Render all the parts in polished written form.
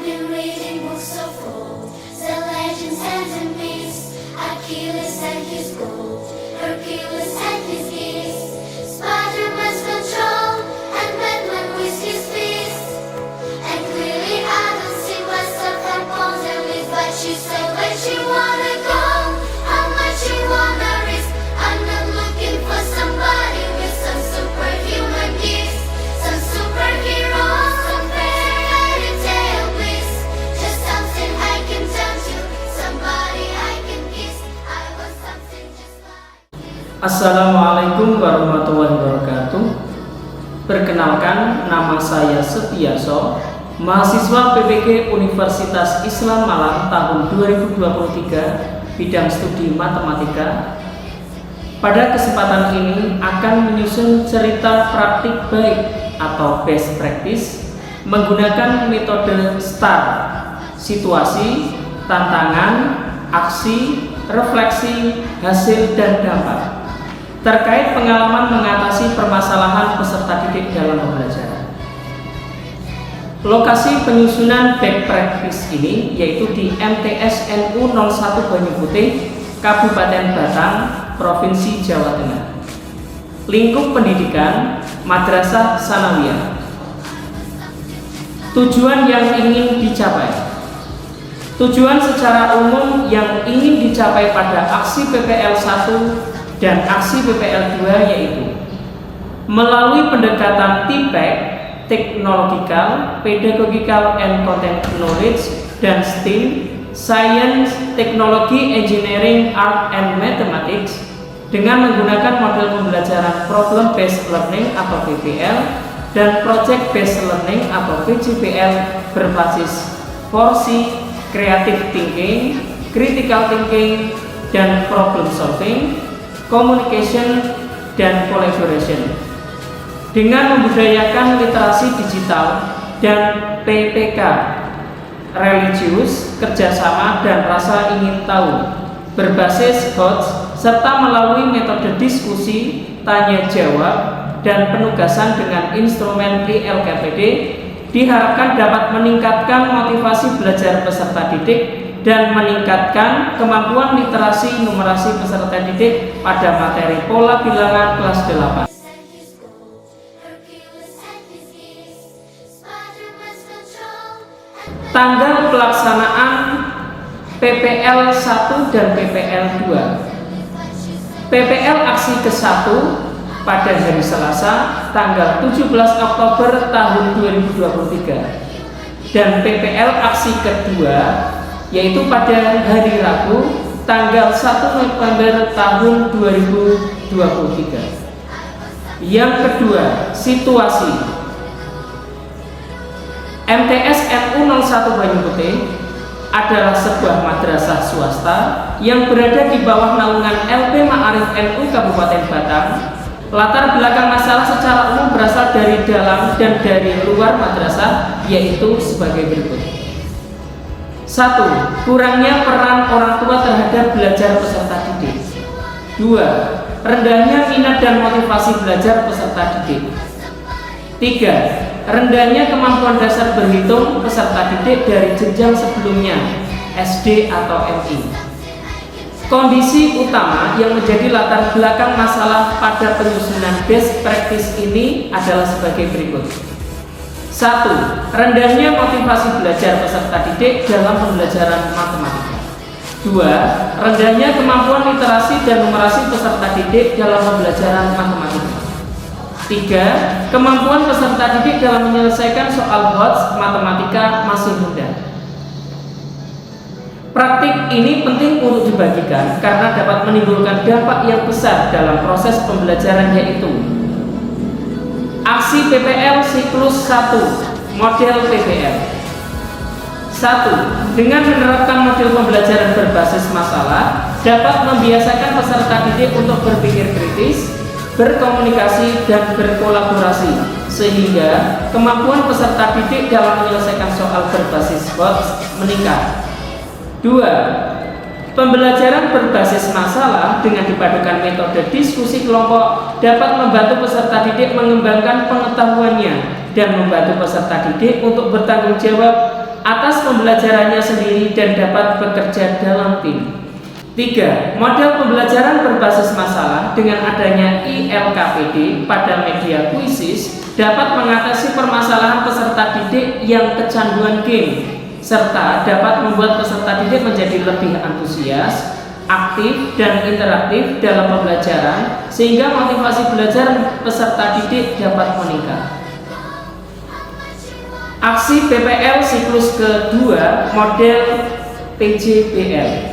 been reading books of old, the legends and the myths, Achilles and his gold, Hercules and his gifts, Spider-Man's control, and Batman with his fist. And clearly I don't see myself and pawns and live, but she said where she wanna go, how much you wanna risk. I'm not looking for somebody with some superhuman gifts, some superhero, some fairy tale bliss. Just something I can turn to, somebody I can kiss. I want something just like. Assalamualaikum warahmatullahi wabarakatuh. Perkenalkan, nama saya Setiarso, mahasiswa PPG Universitas Islam Malang tahun 2023, bidang studi matematika. Pada kesempatan ini akan menyusun cerita praktik baik atau best practice menggunakan metode STAR: situasi, tantangan, aksi, refleksi, hasil, dan dampak terkait pengalaman mengatasi permasalahan peserta didik dalam pembelajaran. Lokasi penyusunan best practice ini yaitu di MTS NU 01 Banyu Putih, Kabupaten Batang, Provinsi Jawa Tengah. Lingkup pendidikan Madrasah Sanawiyah. Tujuan yang ingin dicapai. Tujuan secara umum yang ingin dicapai pada aksi PPL 1 dan aksi PPL 2 yaitu melalui pendekatan TPEC, Technological, Pedagogical and Content Knowledge, dan STEAM, Science, Technology, Engineering, Art, and Mathematics, dengan menggunakan model pembelajaran Problem Based Learning atau PBL dan Project Based Learning atau PJBL berbasis 4C, Creative Thinking, Critical Thinking, dan Problem Solving, Communication, dan Collaboration, dengan membudayakan literasi digital dan PPK, religius, kerjasama, dan rasa ingin tahu, berbasis HOTS, serta melalui metode diskusi, tanya jawab, dan penugasan dengan instrumen LKPD, diharapkan dapat meningkatkan motivasi belajar peserta didik dan meningkatkan kemampuan literasi numerasi peserta didik pada materi pola bilangan kelas 8. Tanggal pelaksanaan PPL 1 dan PPL 2. PPL aksi ke-1 pada hari Selasa tanggal 17 Oktober tahun 2023 dan PPL aksi kedua yaitu pada hari Rabu tanggal 1 November tahun 2023. Yang kedua, situasi. MTS NU 01 Banyu Putih adalah sebuah madrasah swasta yang berada di bawah naungan LP Ma'arif NU Kabupaten Batang. Latar belakang masalah secara umum berasal dari dalam dan dari luar madrasah, yaitu sebagai berikut. 1. Kurangnya peran orang tua terhadap belajar peserta didik. 2. Rendahnya minat dan motivasi belajar peserta didik. 3. Rendahnya kemampuan dasar berhitung peserta didik dari jenjang sebelumnya, SD atau MI. Kondisi utama yang menjadi latar belakang masalah pada penyusunan best practice ini adalah sebagai berikut. 1. Rendahnya motivasi belajar peserta didik dalam pembelajaran matematika. 2. Rendahnya kemampuan literasi dan numerasi peserta didik dalam pembelajaran matematika. 3. Kemampuan peserta didik dalam menyelesaikan soal HOTS matematika masih rendah. Praktik ini penting untuk dibagikan karena dapat menimbulkan dampak yang besar dalam proses pembelajaran, yaitu aksi PPL siklus 1, model PBL. 1. Dengan menerapkan model pembelajaran berbasis masalah, dapat membiasakan peserta didik untuk berpikir kritis, berkomunikasi, dan berkolaborasi, sehingga kemampuan peserta didik dalam menyelesaikan soal berbasis HOTS meningkat. 2. Pembelajaran berbasis masalah dengan dipadukan metode diskusi kelompok dapat membantu peserta didik mengembangkan pengetahuannya dan membantu peserta didik untuk bertanggung jawab atas pembelajarannya sendiri dan dapat bekerja dalam tim. 3. Model pembelajaran berbasis masalah dengan adanya ILKPD pada media kuisis dapat mengatasi permasalahan peserta didik yang kecanduan game, serta dapat membuat peserta didik menjadi lebih antusias, aktif, dan interaktif dalam pembelajaran sehingga motivasi belajar peserta didik dapat meningkat. Aksi PPL siklus kedua model PJBL.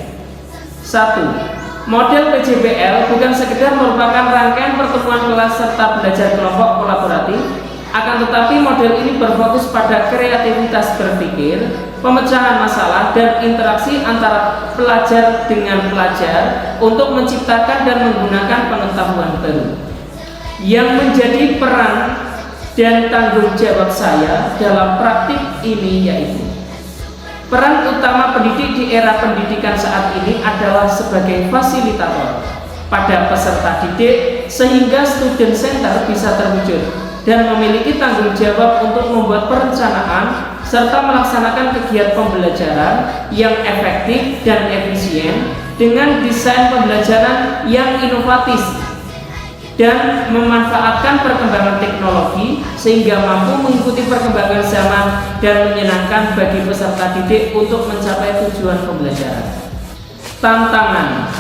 1. Model PJBL bukan sekedar merupakan rangkaian pertemuan kelas serta belajar kelompok kolaboratif, akan tetapi model ini berfokus pada kreativitas berpikir, pemecahan masalah, dan interaksi antara pelajar dengan pelajar untuk menciptakan dan menggunakan pengetahuan baru. Yang menjadi peran dan tanggung jawab saya dalam praktik ini yaitu peran utama pendidik di era pendidikan saat ini adalah sebagai fasilitator pada peserta didik sehingga student center bisa terwujud dan memiliki tanggung jawab untuk membuat perencanaan serta melaksanakan kegiatan pembelajaran yang efektif dan efisien dengan desain pembelajaran yang inovatif dan memanfaatkan perkembangan teknologi sehingga mampu mengikuti perkembangan zaman dan menyenangkan bagi peserta didik untuk mencapai tujuan pembelajaran. Tantangan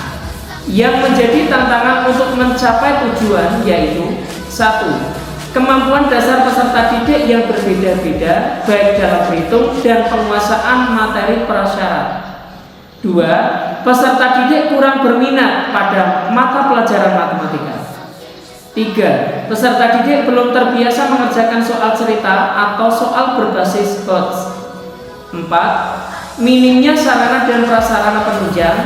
yang menjadi tantangan untuk mencapai tujuan yaitu 1. Kemampuan dasar peserta didik yang berbeda-beda baik dalam berhitung dan penguasaan materi prasyarat. 2. Peserta didik kurang berminat pada mata pelajaran matematika. 3. Peserta didik belum terbiasa mengerjakan soal cerita atau soal berbasis HOTS. 4. Minimnya sarana dan prasarana penunjang,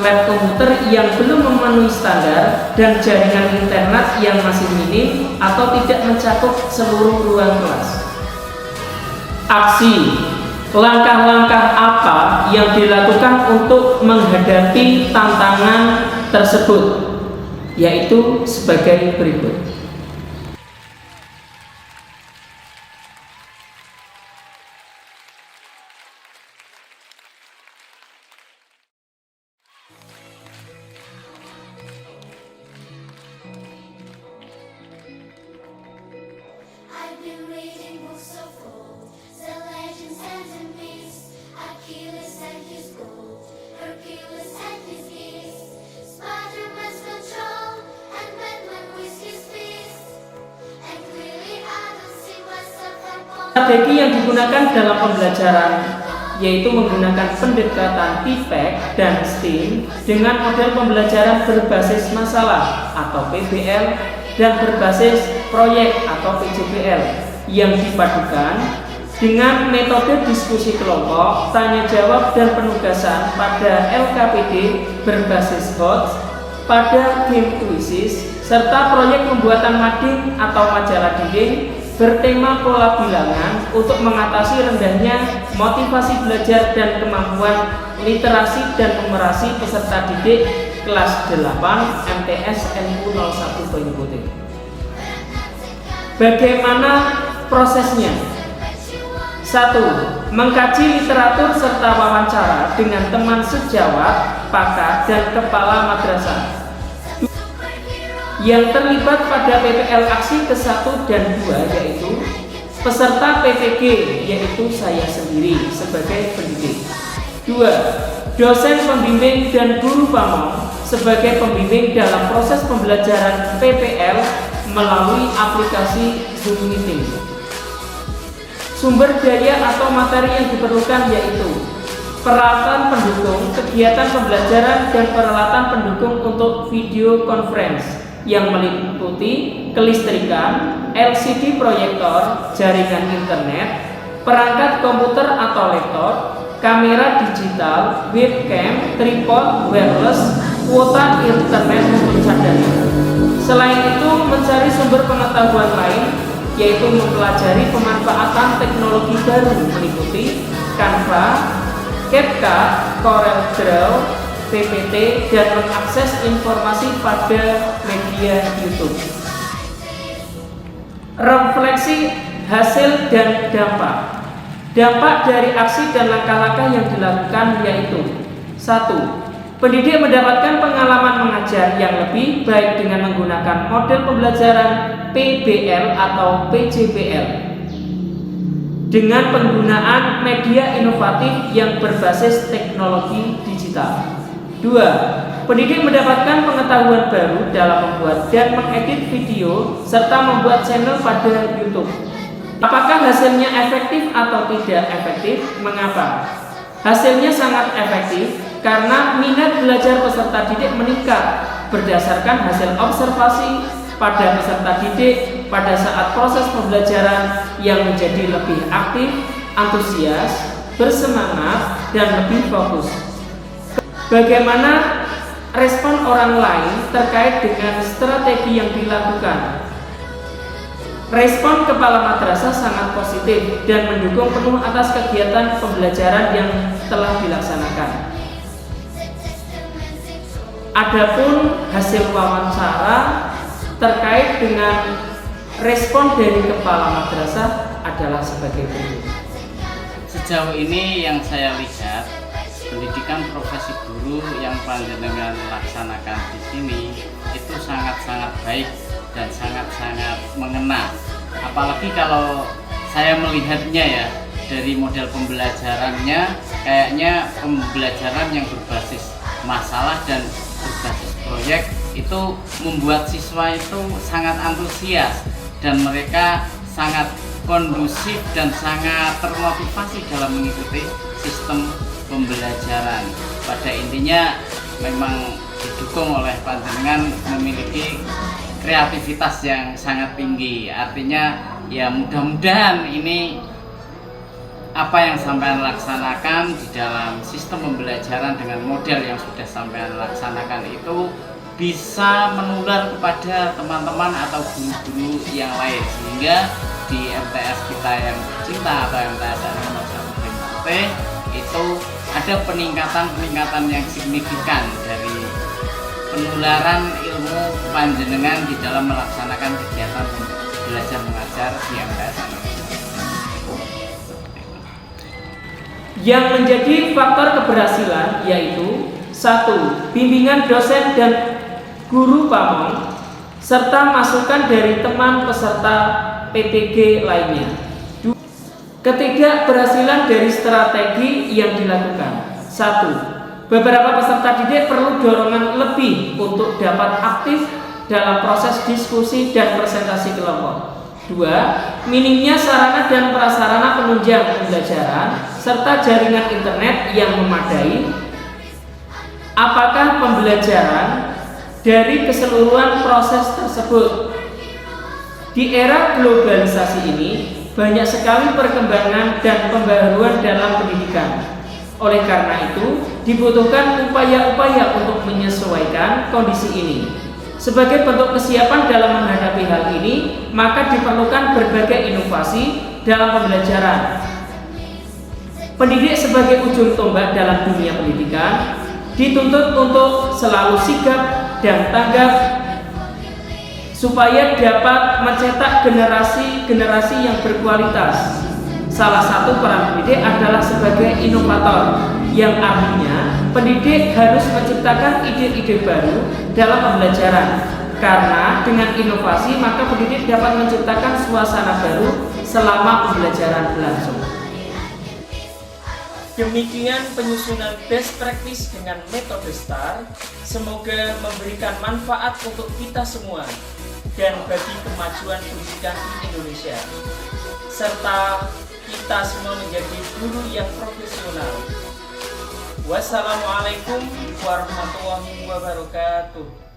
lab komputer yang belum memenuhi standar, dan jaringan internet yang masih minim atau tidak mencakup seluruh ruang kelas. Aksi. Langkah-langkah apa yang dilakukan untuk menghadapi tantangan tersebut? Yaitu sebagai berikut. I've been reading books of old, the legends and the myths, Achilles and his gold, Hercules and his gifts, Spider-Man's control, and Batman with his fist. And really I don't see myself upon Strategi yang digunakan dalam pembelajaran yaitu menggunakan pendekatan TPEC dan STEAM dengan model pembelajaran berbasis masalah atau PBL dan berbasis proyek atau PJBL yang dipadukan dengan metode diskusi kelompok, tanya jawab dan penugasan pada LKPD berbasis HOTS, pada game kuisis, serta proyek pembuatan mading atau majalah dinding bertema pola bilangan untuk mengatasi rendahnya motivasi belajar dan kemampuan literasi dan numerasi peserta didik kelas 8 MTS NU 01 Banyuputih. Bagaimana prosesnya? 1. Mengkaji literatur serta wawancara dengan teman sejawat, pakar, dan kepala madrasah yang terlibat pada PPL aksi ke-1 dan 2, yaitu peserta PPG, yaitu saya sendiri sebagai pendidik. 2. Dosen pembimbing dan guru pamong sebagai pembimbing dalam proses pembelajaran PPL melalui aplikasi Zoom Meeting. Sumber daya atau materi yang diperlukan yaitu peralatan pendukung kegiatan pembelajaran dan peralatan pendukung untuk video conference yang meliputi kelistrikan, LCD proyektor, jaringan internet, perangkat komputer atau laptop, kamera digital, webcam, tripod, wireless, kuota internet maupun cadangan. Selain itu, mencari sumber pengetahuan lain, yaitu mempelajari pemanfaatan teknologi baru meliputi Canva, CapCut, CorelDRAW, PPT, dan mengakses informasi pada media YouTube. Refleksi hasil dan dampak. Dampak dari aksi dan langkah-langkah yang dilakukan yaitu 1. Pendidik mendapatkan pengalaman mengajar yang lebih baik dengan menggunakan model pembelajaran PBL atau PJBL dengan penggunaan media inovatif yang berbasis teknologi digital. 2. Pendidik mendapatkan pengetahuan baru dalam membuat dan mengedit video serta membuat channel pada YouTube. Apakah hasilnya efektif atau tidak efektif? Mengapa? Hasilnya sangat efektif karena minat belajar peserta didik meningkat berdasarkan hasil observasi pada peserta didik pada saat proses pembelajaran yang menjadi lebih aktif, antusias, bersemangat, dan lebih fokus. Bagaimana respon orang lain terkait dengan strategi yang dilakukan? Respon kepala madrasah sangat positif dan mendukung penuh atas kegiatan pembelajaran yang telah dilaksanakan. Adapun hasil wawancara terkait dengan respon dari kepala madrasah adalah sebagai berikut. Sejauh ini yang saya lihat, pendidikan profesi guru yang panjenengan laksanakan di sini itu sangat-sangat baik dan sangat-sangat mengena. Apalagi kalau saya melihatnya ya dari model pembelajarannya, kayaknya pembelajaran yang berbasis masalah dan berbasis proyek itu membuat siswa itu sangat antusias dan mereka sangat kondusif dan sangat termotivasi dalam mengikuti sistem pembelajaran. Pada intinya memang didukung oleh panjenengan memiliki kreativitas yang sangat tinggi. Artinya ya mudah-mudahan ini apa yang sampean laksanakan di dalam sistem pembelajaran dengan model yang sudah sampean laksanakan itu bisa menular kepada teman-teman atau guru-guru yang lain, sehingga di MTS kita yang cinta atau MTS nomor 1 itu ada peningkatan yang signifikan dari penularan ilmu panjenengan di dalam melaksanakan kegiatan belajar mengajar di MTS. Yang menjadi faktor keberhasilan yaitu 1. Bimbingan dosen dan guru pamong serta masukan dari teman peserta PTG lainnya. Ketidakberhasilan dari strategi yang dilakukan. 1. Beberapa peserta didik perlu dorongan lebih untuk dapat aktif dalam proses diskusi dan presentasi kelompok. 2. Minimnya sarana dan prasarana penunjang pembelajaran serta jaringan internet yang memadai. Apakah pembelajaran dari keseluruhan proses tersebut? Di era globalisasi ini banyak sekali perkembangan dan pembaruan dalam pendidikan. Oleh karena itu, dibutuhkan upaya-upaya untuk menyesuaikan kondisi ini. Sebagai bentuk kesiapan dalam menghadapi hal ini, maka diperlukan berbagai inovasi dalam pembelajaran. Pendidik sebagai ujung tombak dalam dunia pendidikan dituntut untuk selalu sigap dan tanggap supaya dapat mencetak generasi yang berkualitas. Salah satu peran pendidik adalah sebagai inovator, yang artinya pendidik harus menciptakan ide-ide baru dalam pembelajaran. Karena dengan inovasi maka pendidik dapat menciptakan suasana baru selama pembelajaran berlangsung. Demikian penyusunan best practice dengan metode STAR. Semoga memberikan manfaat untuk kita semua dan bagi kemajuan pendidikan di Indonesia, serta kita semua menjadi guru yang profesional. Wassalamualaikum warahmatullahi wabarakatuh.